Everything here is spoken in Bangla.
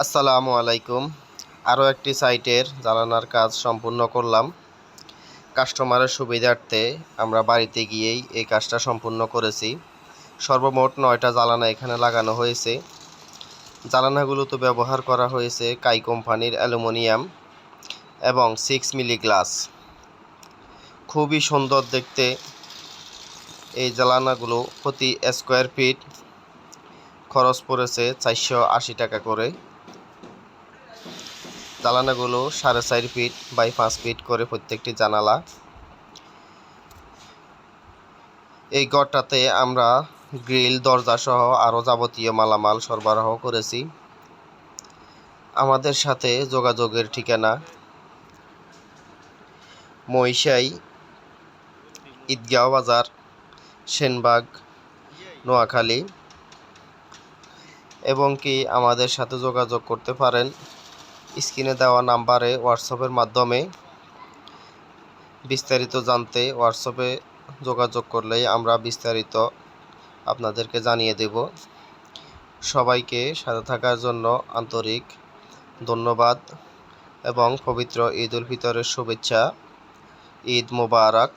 আসসালামু আলাইকুম। আরও একটি সাইটের জানালার কাজ সম্পূর্ণ করলাম। কাস্টমারের সুবিধার্থে আমরা বাড়িতে গিয়েই এই কাজটা সম্পূর্ণ করেছি। সর্বমোট 9টা জানালা এখানে লাগানো হয়েছে। জানালাগুলোতে ব্যবহার করা হয়েছে কাই কোম্পানির অ্যালুমিনিয়াম এবং 6 মিলি গ্লাস। খুবই সুন্দর দেখতে এই জানালাগুলো। প্রতি স্কোয়ার ফিট খরচ পড়েছে 480 টাকা করে। জানালাগুলো 4.5 ফিট বাই 5 ফিট করে প্রত্যেকটি জানালা। এই ঘরটাতে আমরা গ্রিল, দরজা সহ আরও যাবতীয় মালামাল সরবরাহ করেছি। আমাদের সাথে যোগাযোগের ঠিকানা মহিষাই, ঈদগাঁও বাজার, সেনবাগ, নোয়াখালী, এবং কি আমাদের সাথে যোগাযোগ করতে পারেন স্ক্রিনে দেওয়া নাম্বারে হোয়াটসঅ্যাপের মাধ্যমে। বিস্তারিত জানতে হোয়াটসঅ্যাপে যোগাযোগ করলেই আমরা বিস্তারিত আপনাদেরকে জানিয়ে দেব। সবাইকে সাথে থাকার জন্য আন্তরিক ধন্যবাদ এবং পবিত্র ঈদ উল ফিতরের শুভেচ্ছা। ঈদ মোবারক।